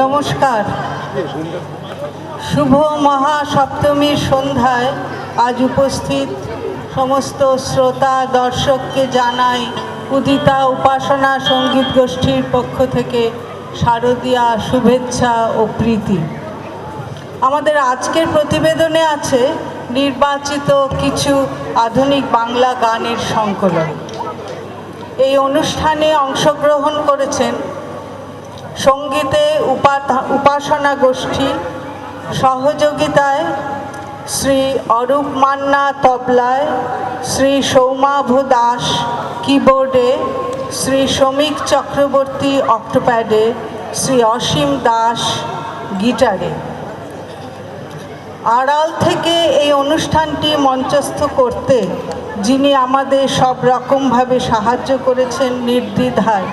নমস্কার। শুভ মহাসপ্তমীর সন্ধ্যায় আজ উপস্থিত সমস্ত শ্রোতা দর্শককে জানাই উদিতা উপাসনা সঙ্গীত গোষ্ঠীর পক্ষ থেকে শারদীয়া শুভেচ্ছা ও প্রীতি। আমাদের আজকের প্রতিবেদনে আছে নির্বাচিত কিছু আধুনিক বাংলা গানের সংকলন। এই অনুষ্ঠানে অংশগ্রহণ করেছেন সঙ্গীতে উপাসনা গোষ্ঠী, সহযোগিতায় শ্রী অরূপ মান্না তবলায়, শ্রী সৌমাভু দাস কিবোর্ডে, শ্রী শ্রমিক চক্রবর্তী অক্টোপ্যাডে, শ্রী অসীম দাস গিটারে। আড়াল থেকে এই অনুষ্ঠানটি মঞ্চস্থ করতে যিনি আমাদের সব রকমভাবে সাহায্য করেছেন, নির্দ্বিধায়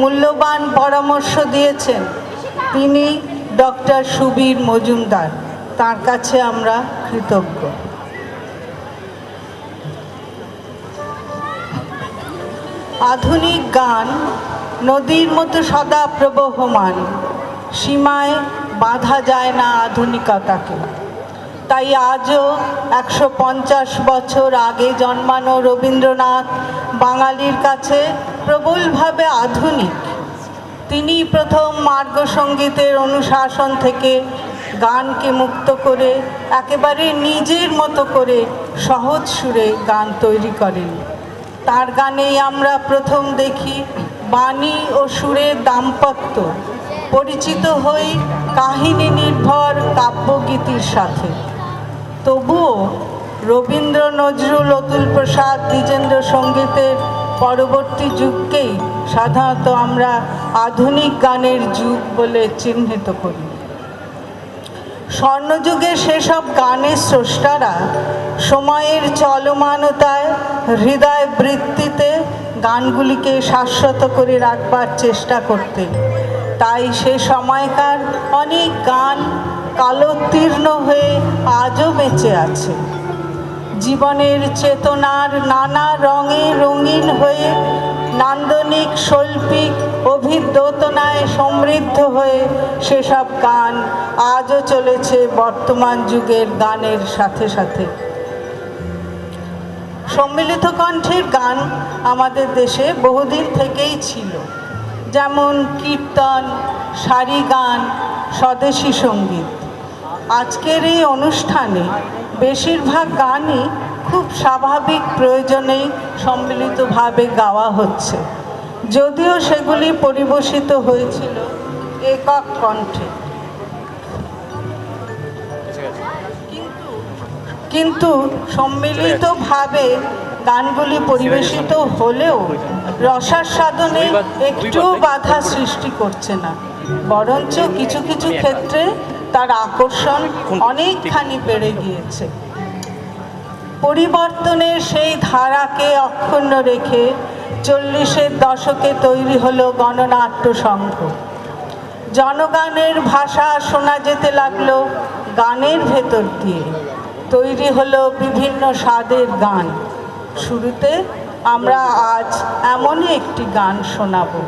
মূল্যবান পরামর্শ দিয়েছেন, তিনি ডক্টর সুবীর মজুমদার। তার কাছে আমরা কৃতজ্ঞ। আধুনিক গান নদীর মতো সদা প্রবহমান, সীমায় বাঁধা যায় না আধুনিকতাকে। তাই আজও 150 বছর আগে জন্মানো রবীন্দ্রনাথ বাঙালির কাছে প্রবলভাবে আধুনিক। তিনি প্রথম মার্গসঙ্গীতের অনুশাসন থেকে গানকে মুক্ত করে একেবারে নিজের মতো করে সহজ সুরে গান তৈরি করেন। তার গানেই আমরা প্রথম দেখি বাণী ও সুরের দাম্পত্য, পরিচিত হই কাহিনী নির্ভর কাব্যগীতির সাথে। তবুও রবীন্দ্র, নজরুল, অতুল প্রসাদ, দ্বিজেন্দ্র সঙ্গীতের পরবর্তী যুগকেই সাধারণত আমরা আধুনিক গানের যুগ বলে চিহ্নিত করি। স্বর্ণযুগের সেসব গানের স্রষ্টারা সময়ের চলমানতায়, হৃদয় বৃত্তিতে গানগুলিকে শাশ্বত করে রাখবার চেষ্টা করতেন। তাই সে সময়কার অনেক গান কালোত্তীর্ণ হয়ে আজও বেঁচে আছে। জীবনের চেতনার নানা রঙে রঙিন হয়ে, নান্দনিক শৈল্পিক অভিদ্যোতনায় সমৃদ্ধ হয়ে সেসব গান আজও চলেছে বর্তমান যুগের গানের সাথে সাথে। সম্মিলিত কণ্ঠের গান আমাদের দেশে বহুদিন থেকেই ছিল, যেমন কীর্তন, সারি গান, স্বদেশী সঙ্গীত। আজকের এই অনুষ্ঠানে বেশিরভাগ গানই খুব স্বাভাবিক প্রয়োজনেই সম্মিলিতভাবে গাওয়া হচ্ছে, যদিও সেগুলি পরিবেশিত হয়েছিল একক কণ্ঠে। কিন্তু সম্মিলিতভাবে গানগুলি পরিবেশিত হলেও রসাস্বাদনে একটুও বাধা সৃষ্টি করছে না, বরঞ্চ কিছু কিছু ক্ষেত্রে তার আকর্ষণ অনেকখানি বেড়ে গিয়েছে। পরিবর্তনের সেই ধারাকে অক্ষুণ্ণ রেখে 40-এর দশকে তৈরি হলো গণনাট্য সংঘ। জনগানের ভাষা শোনা যেতে লাগলো গানের ভেতর দিয়ে, তৈরি হলো বিভিন্ন স্বাদের গান। শুরুতে আমরা আজ এমনই একটি গান শোনাবো।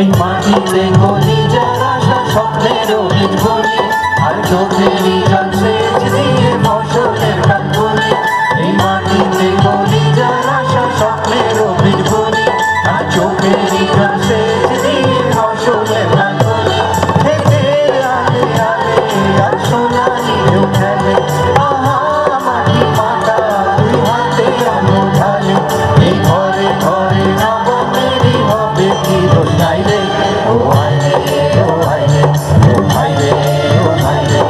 এই মাটিতে গলি যারা স্বপ্নের বীজ বলে আর চোখেরই জল সেচ দিয়ে ফসলের গান বলি এই মাটিতে বলি যার আশা স্বপ্নের বীজ বলি আর চোখেরই জল সেচ দিয়ে ফসলের গান বলি খেতে আলে আলে আর সোনালি ঢেউ খেলে আহা মাটি মাতা দুই হাতে আলো ঢালে এই ঘরে ঘরে নবমেরই হবে কি দোষ নাই রে ও আয় রে ও আয় রে ও ভাই রে ও ভাই রে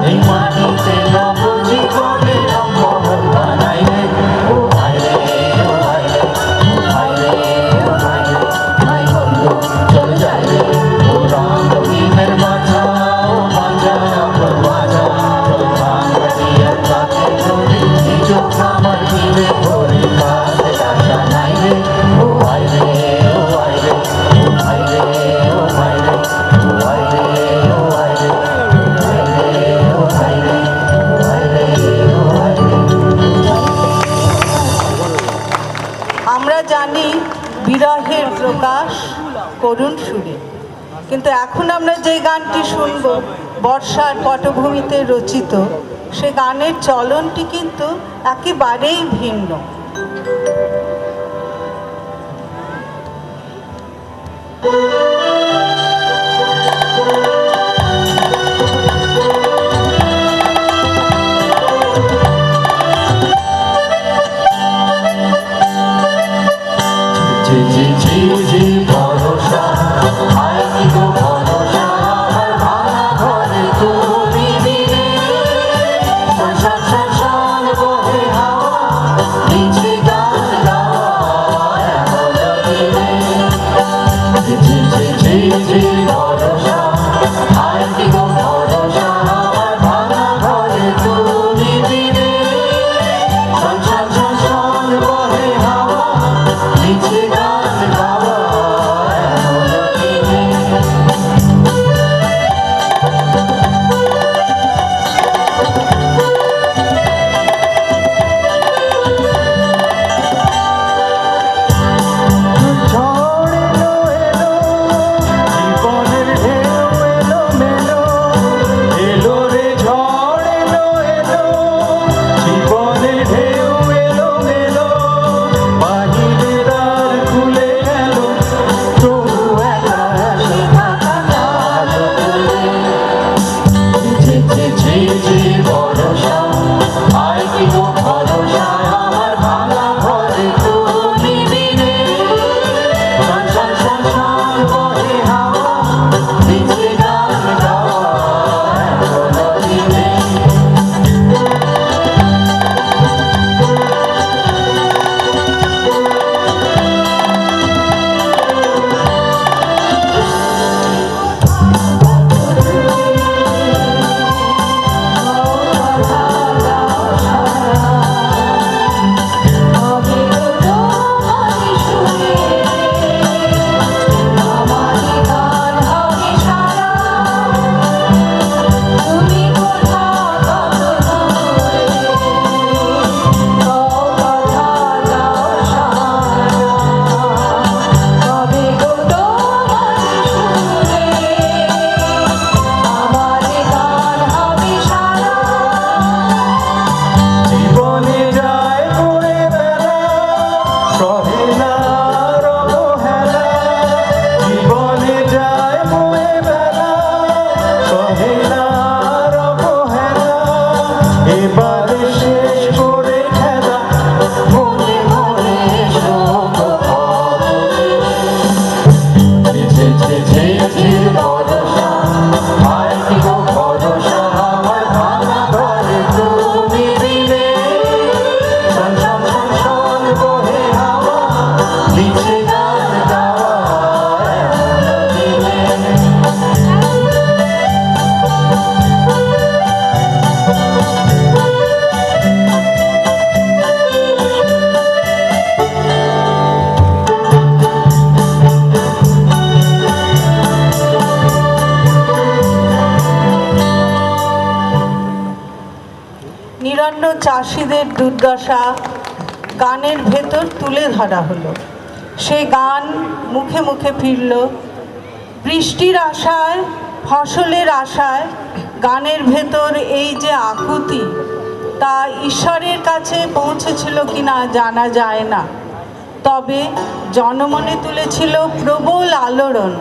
এই মাটিতে নবজীবনে নবমোহন বানাই রে ও ভাই রে ও ভাই রে ও ভাই রে ও ভাই রে ভাই বন্ধু চলে যাই রে ও রঙিনের মাঝা ও বাজা বাজা চল ভাঙিয়ার কাছে চলি এই চোখ আমার দিলে ভরে কাছে আশা নাই রে ও ভাই রে ও ভাই রে ও ভাই রে ও ভাই রে ও ভাই রে ও ভাই রে আমরা জানি বিরহের প্রকাশ করুণ সুরে, কিন্তু এখন আমরা যে গানটি শুনব বর্ষার পটভূমিতে রচিত, সে গানের চলনটি কিন্তু একেবারেই ভিন্ন। ভরসা আয় কি গো ভরসা আমার ভাঙা ঘরে তুমি দিলে সংসার সংসার বহে হাওয়া নিচে গাছ গাওয়া এমন দিলে ভরসা আয় কি গো ভরসা আমার ভাঙা ঘরে তুমি দিলে সংসার সংসার বহে হাওয়া নিচে গাছ গাওয়া Beach চাষিদের দুর্দশা গানের ভেতর তুলে ধরা হলো। সে গান মুখে মুখে ফিরল। বৃষ্টির আশায়, ফসলের আশায় গানের ভেতর এই যে আকুতি, তা ঈশ্বরের কাছে পৌঁছেছিল কিনা জানা যায় না, তবে জনমনে তুলেছিল প্রবল আলোড়ন।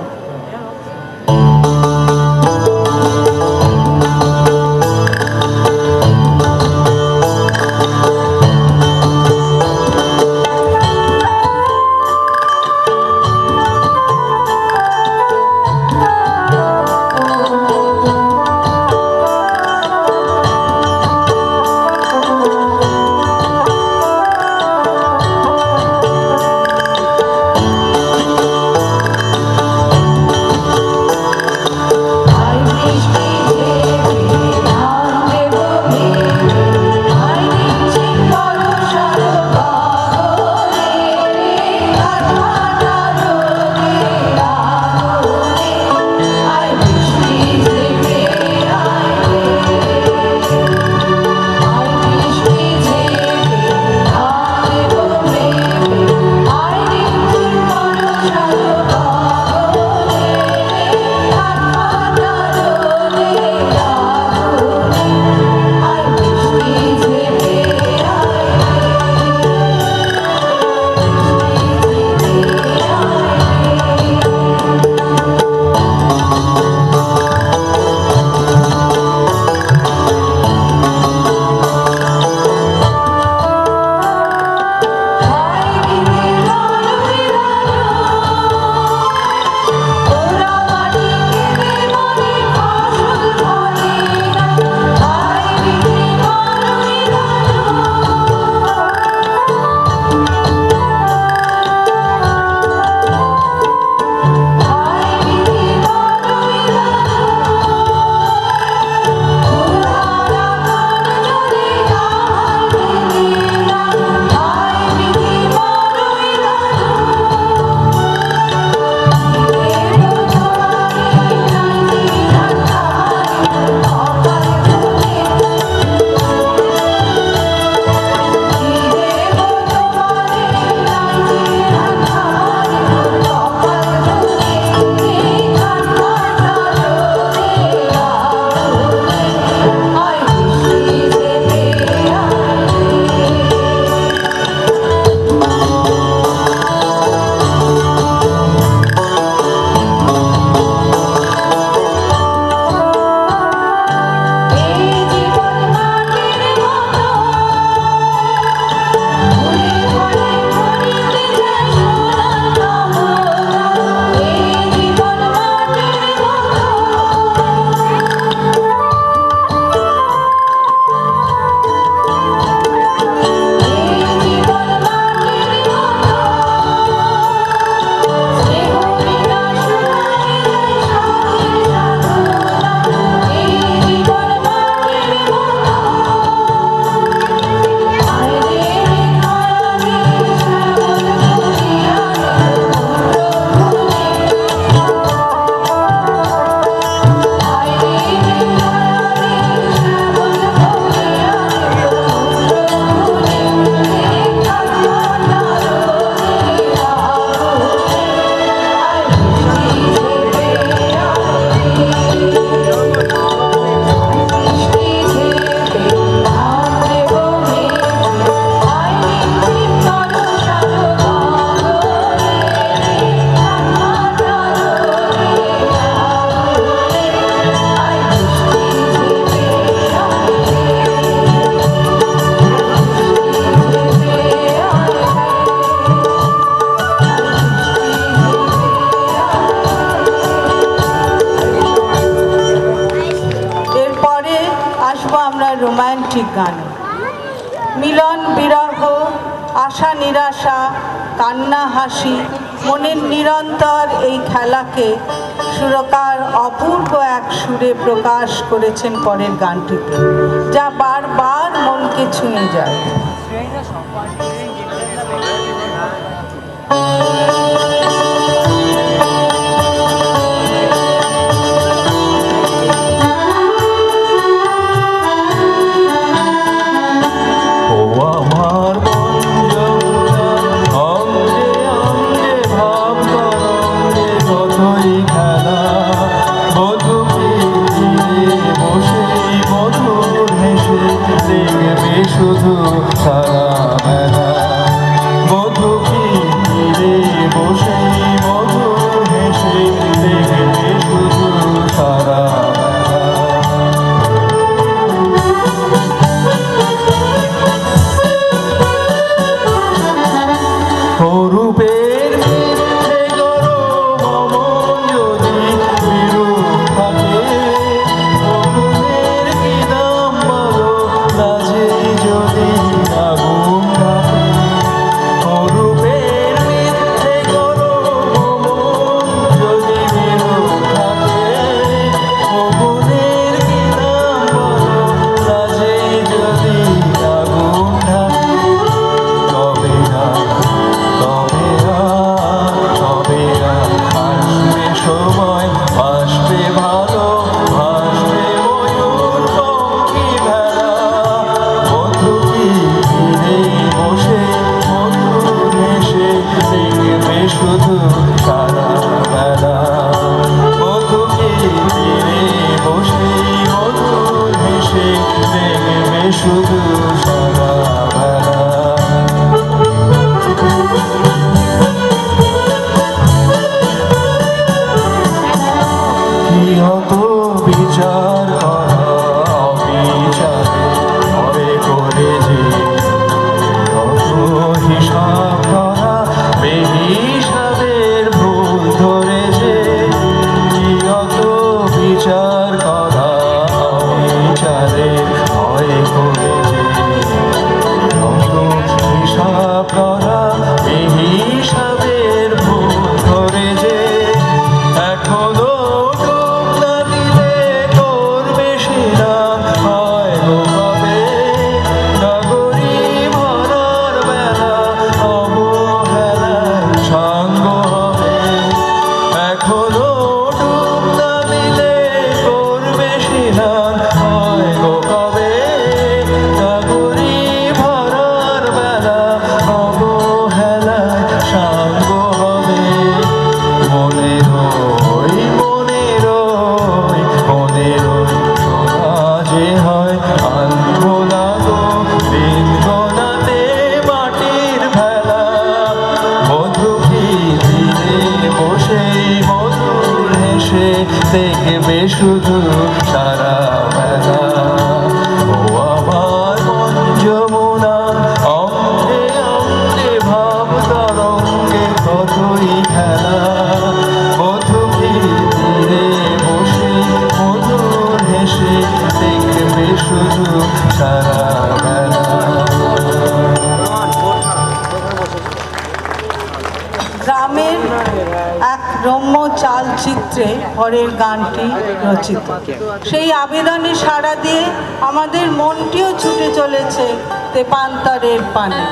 রোমান্টিক গানে মিলন বিরহ, আশা নিরাশা, কান্না হাসি, মনের নিরন্তর এই খেলাকে সুরকার অপূর্ব এক সুরে প্রকাশ করেছেন পরের গানটিতে, যা বারবার মনকে ছুঁয়ে যায়। দেখবে শুধু সারা বেলা। ও আমার মন যমুনা অঙ্গে অঙ্গে ভাব তরঙ্গে কতই খেলা। মধুকে তীরে বসে মধুর হেসে দেখবে শুধু সারা বেলা। গ্রামের এক রম্য চালচিত্রে পরের গানটি রচিত। সেই আবেদনে সাড়া দিয়ে আমাদের মনটিও ছুটে চলেছে তেপান্তরের পানে।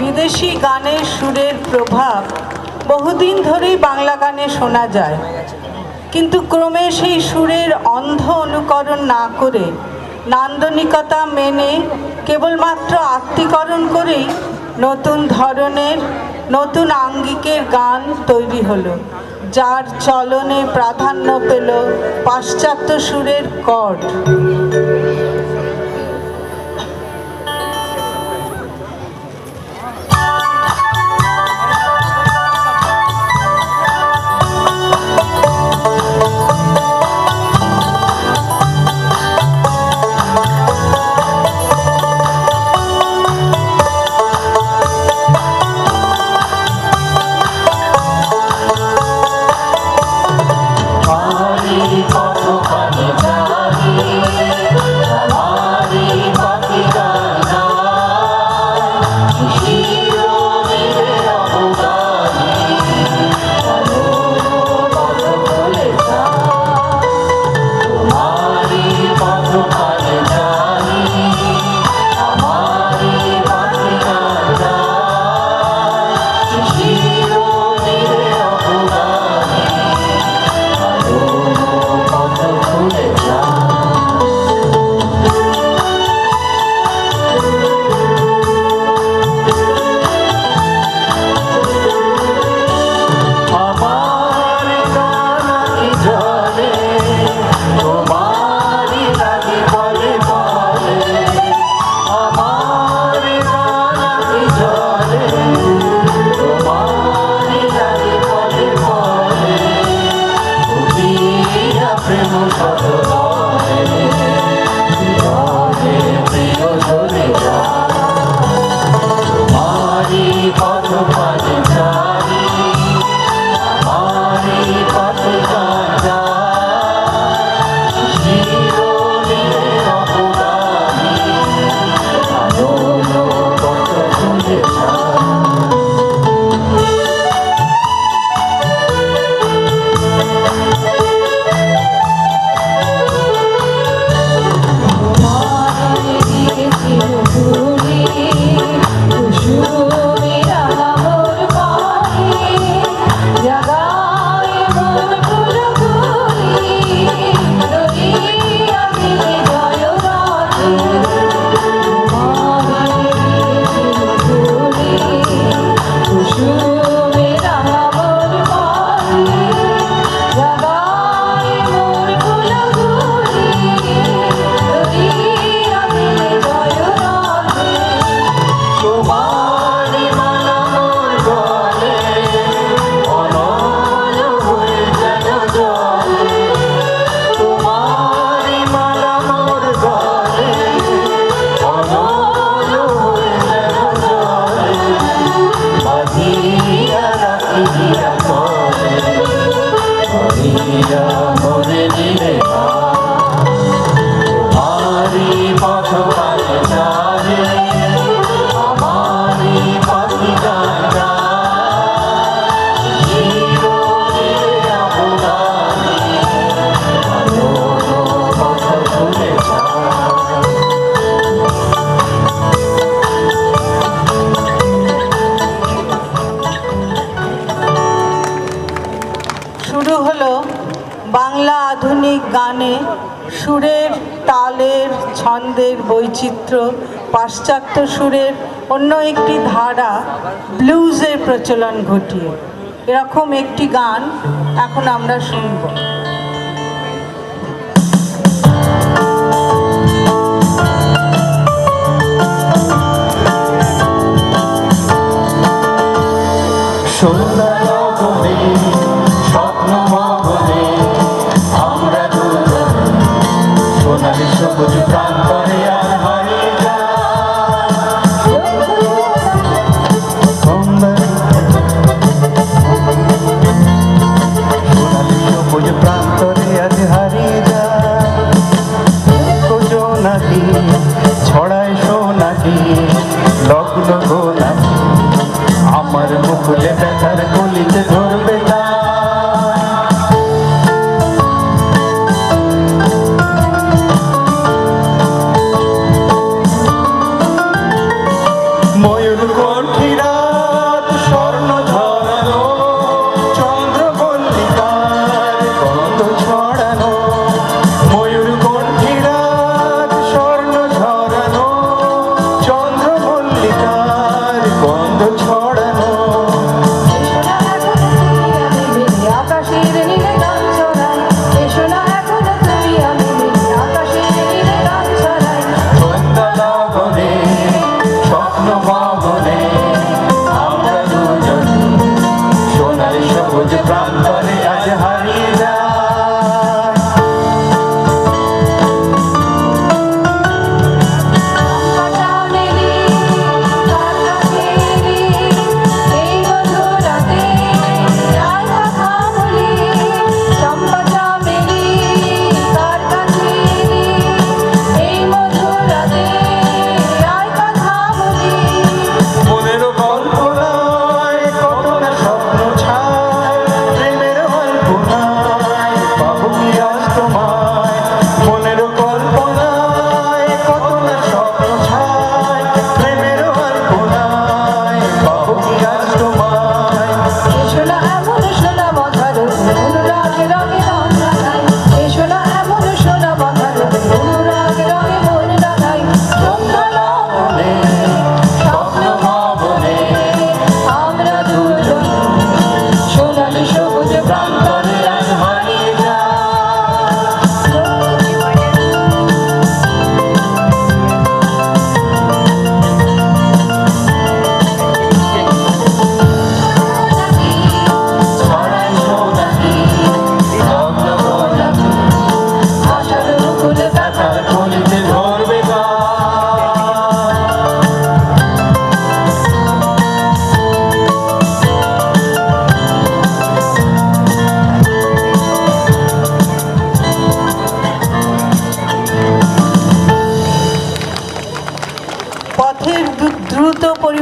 বিদেশি গানের সুরের প্রভাব বহুদিন ধরেই বাংলা গানে শোনা যায়, কিন্তু ক্রমে সেই সুরের অন্ধ অনুকরণ না করে নান্দনিকতা মেনে কেবলমাত্র আত্মীকরণ করেই নতুন ধরনের নতুন আঙ্গিকের গান তৈরি হলো, যার চলনে প্রাধান্য পেল পাশ্চাত্য সুরের কর্ড। বাংলা আধুনিক গানে সুরের, তালের, ছন্দের বৈচিত্র্য পাশ্চাত্য সুরের অন্য একটি ধারা ব্লুজের প্রচলন ঘটিয়ে এরকম একটি গান এখন আমরা শুনব। ছড়ায় সোনালি লগ্ন গোলাপি আমার মুকুলে ব্যথার কলিতে ধরবে না। ময়ূর কণ্ঠী রাত স্বর্ণ ঝরানো চন্দ্রবল্লিকার গন্ধ ছড়ানো ময়ূর কণ্ঠী রাত স্বর্ণ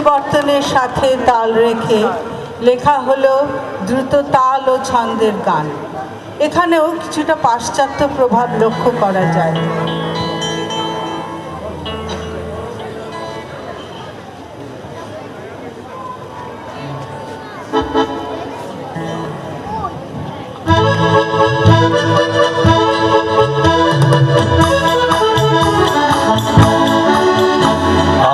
পরিবর্তনের সাথে তাল রেখে লেখা হলো দ্রুত তাল ও ছন্দের গান। এখানেও কিছুটা পাশ্চাত্য প্রভাব লক্ষ্য করা যায়।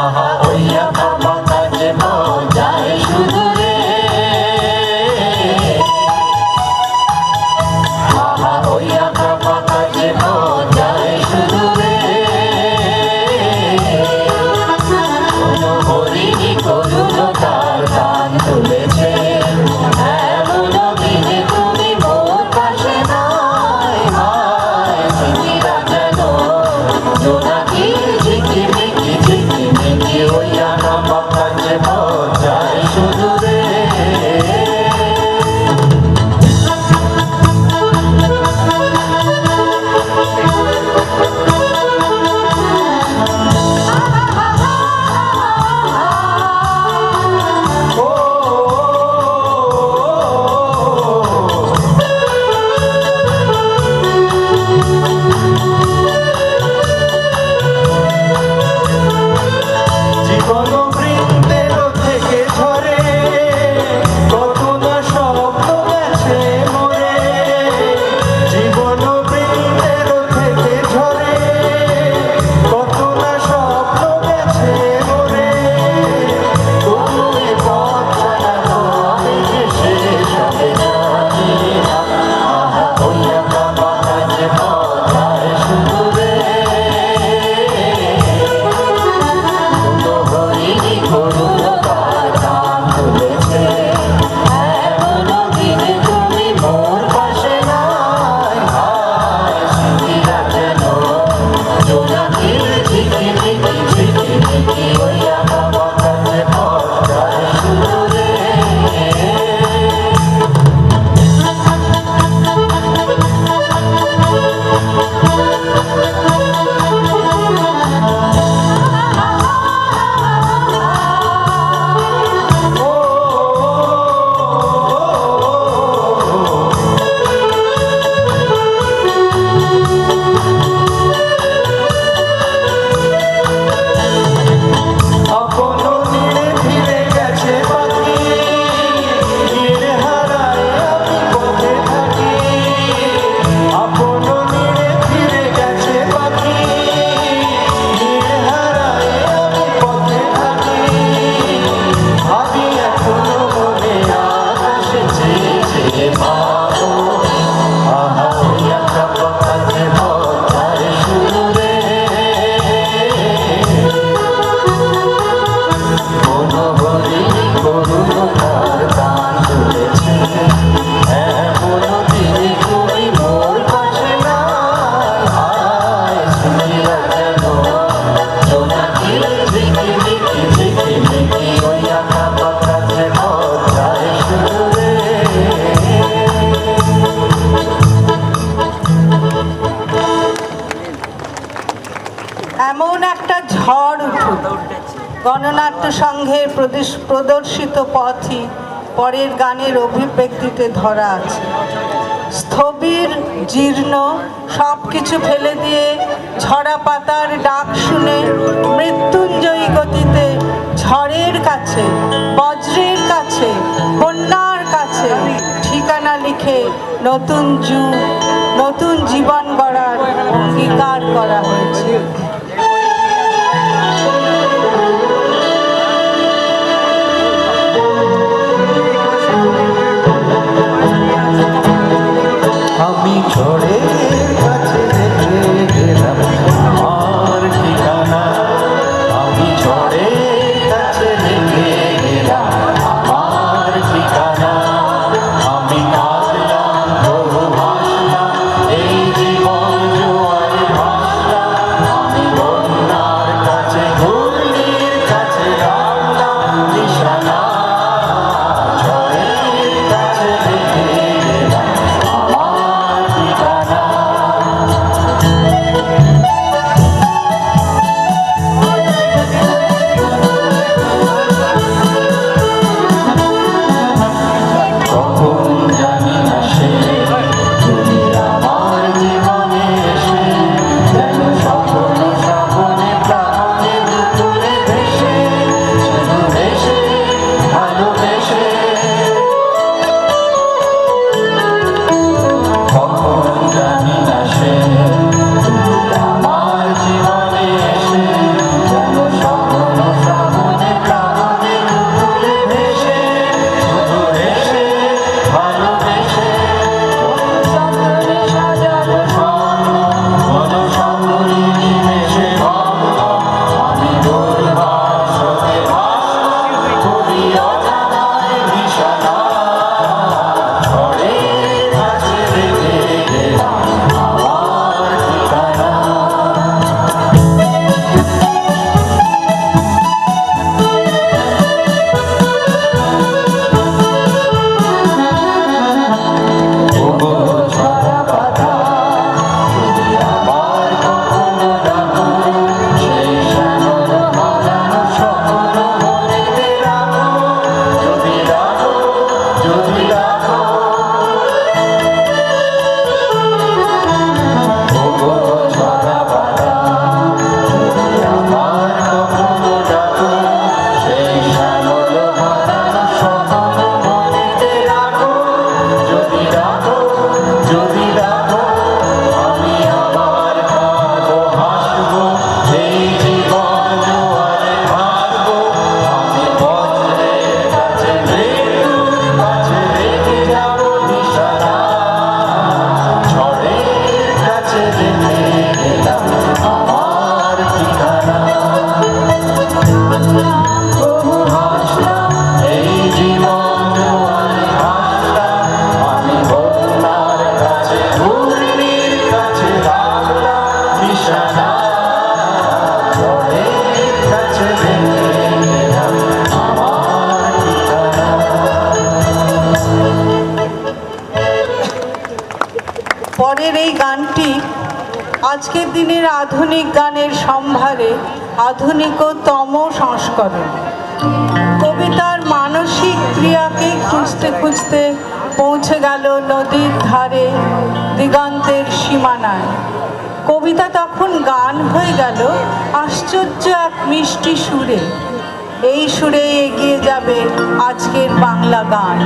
আহা ওই আঁকা বাঁকা যে মন যায় শুধু রে, আহা ওই আঁকা বাঁকা যে মন যায় শুধু রে, কোনো হরিণী করুণতার গান তুলেছে, এমন দিনে তুমি মোর পাশে নাই, হায় স্মৃতিরা যেন জোনাকির ঝিকিমিকি ঝিকিমিকি, ওই আঁকা বাঁকা যে মন যায় শুধু রে। জীবন বৃন্দের থেকে ঝরে কত না স্বপ্ন গেছে মরে, জীবন বৃন্দের থেকে ঝরে কত না স্বপ্ন গেছে মরে, তবু এ পথ চালানো আমি যে শেষ হবে জানি না, আহা ওই আঁকা বাঁকা যে পথ যায় শুধু রে, কোনো হরিণী করুণতার গান তুলেছে, এমন দিনে তুমি মোর পাশে নাই, হায় স্মৃতিরা যেন জোনাকির ঝিকিমিকি ঝিকিমিকি, ওই আঁকা বাঁকা যে পথ যায় শুধু রে। আপন নীড়ে ফিরে গেছে পাখি, নীড়ে হারায় আমি পথে থাকি, আপন নীড়ে ফিরে গেছে পাখি, নীড়ে হারায় আমি পথে থাকি, ভাবি এখনো মনে আকাশে চেয়ে চেয়ে ভাবো, আহা ওই আঁকা বাঁকা যে পথ যায় শুধু রে, কোনো হরিণী করুণতার গান তুলেছে, এমন দিনে তুমি মোর পাশে নাই, হায় স্মৃতিরা যেন জোনাকির ঝিকিমিকি ঝিকিমিকি, ওই আঁকা বাঁকা যে পথ যায় শুধু রে। এমন একটা ঝড় উঠুক, গণনাট্য সংঘের প্রদর্শিত পথই পরের গানের অভিব্যক্তিতে ধরা আছে। স্থবির জীর্ণ সব কিছু ফেলে দিয়ে ঝরা পাতার ডাক শুনে মৃত্যুঞ্জয়ী গতিতে ঝড়ের কাছে, বজ্রের কাছে, বন্যার কাছে ঠিকানা লিখে নতুন যুগ, নতুন জীবন গড়ার অঙ্গীকার করা হয়েছে। আমি ঝড়ের কাছে রেখে গেলাম আমার ঠিকানা, আমি ঝড়ের কাছে রেখে গেলাম আমার ঠিকানা, আমি কাঁদলাম তবু হাসলাম, এই জীবন জোয়ারে ভাসলাম, আমি আজকের দিনের আধুনিক গানের সম্ভারে আধুনিকতম সংস্করণ। কবিতার মানসিক ক্রিয়াকে খুঁজতে খুঁজতে পৌঁছে গেল নদীর ধারে, দিগন্তের সীমানায়। কবিতা তখন গান হয়ে গেল আশ্চর্য এক মিষ্টি সুরে। এই সুরে এগিয়ে যাবে আজকের বাংলা গান।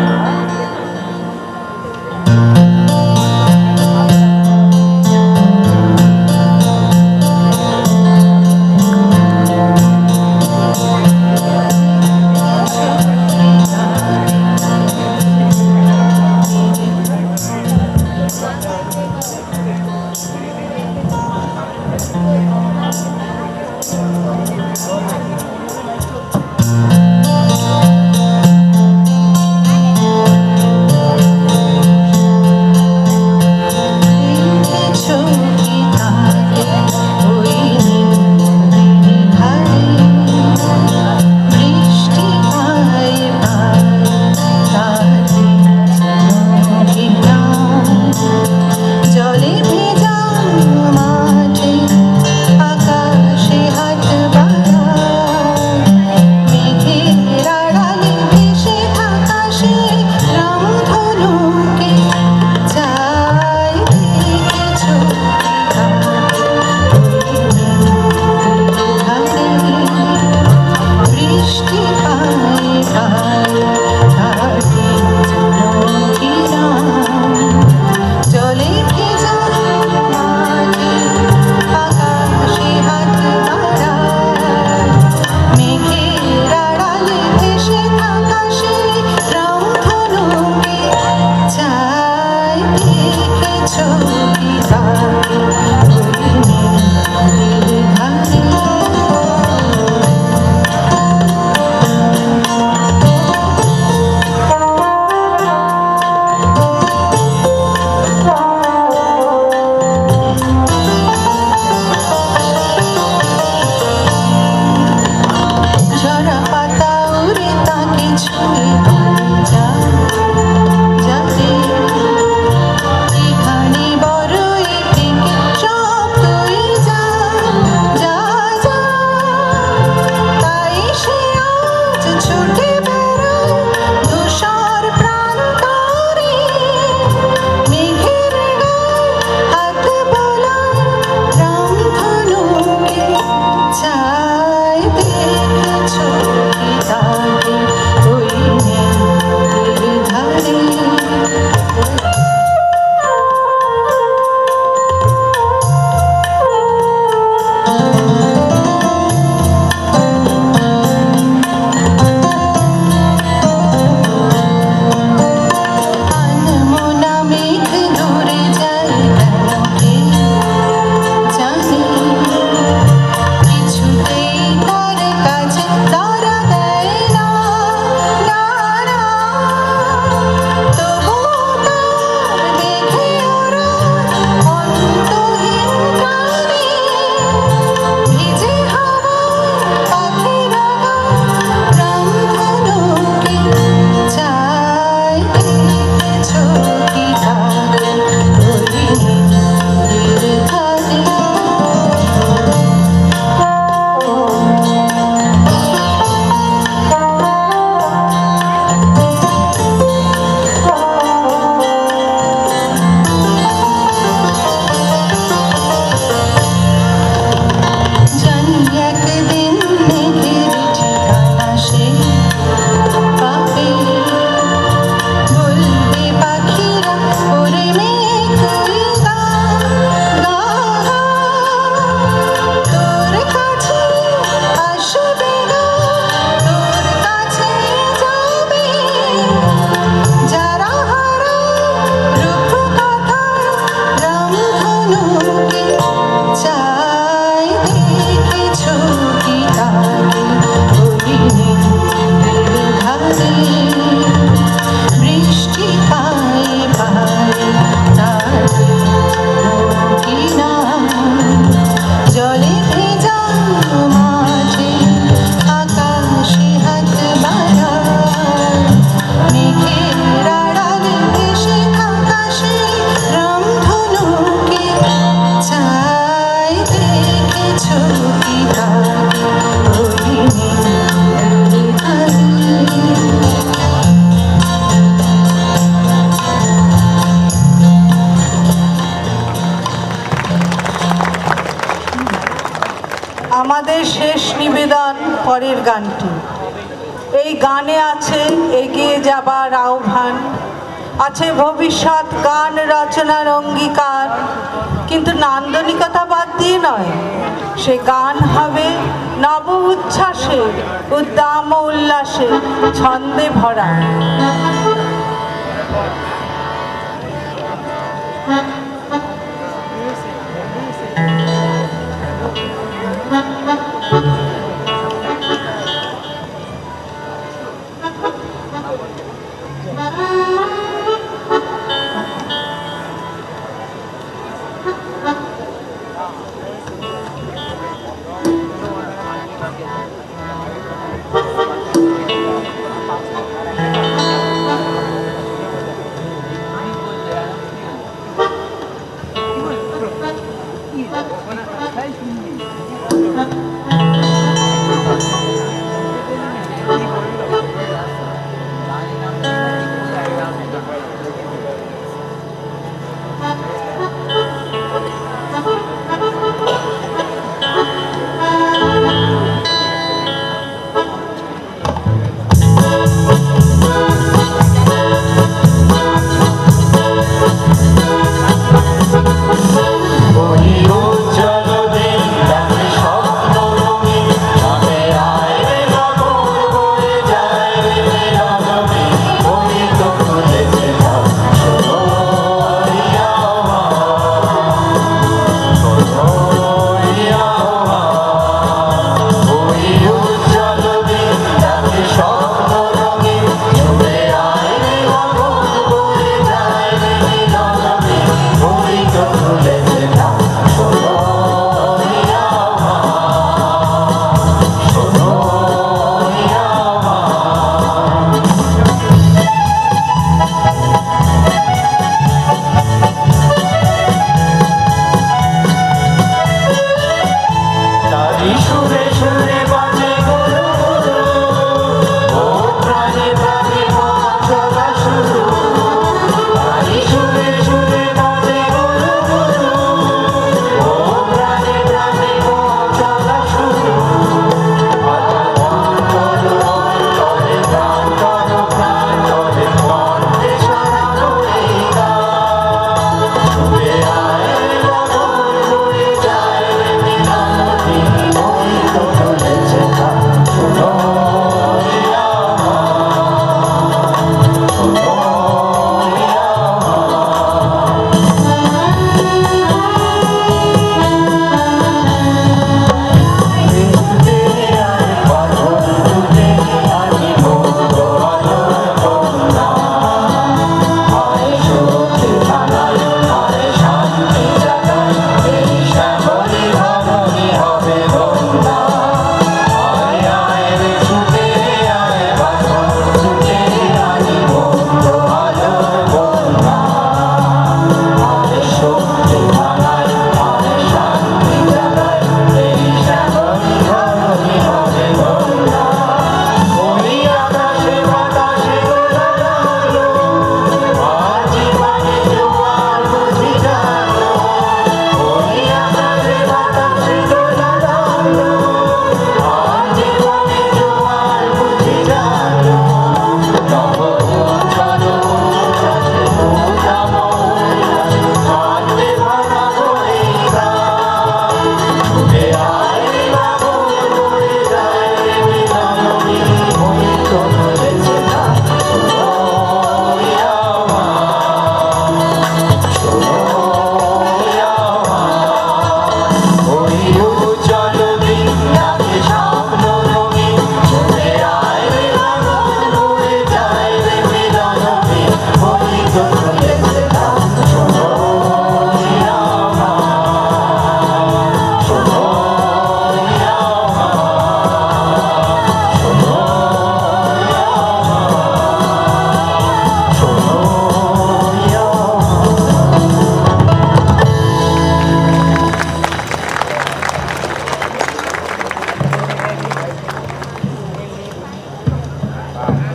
শেষ নিবেদন পরের গানটি। এই গানে আছে এগিয়ে যাবার আহ্বান, আছে ভবিষ্যৎ গান রচনার অঙ্গীকার, কিন্তু নান্দনিকতা বাদ দিয়ে নয়, সে গান হবে নব উচ্ছ্বাসে, উদ্দাম ও উল্লাসে, ছন্দে ভরা।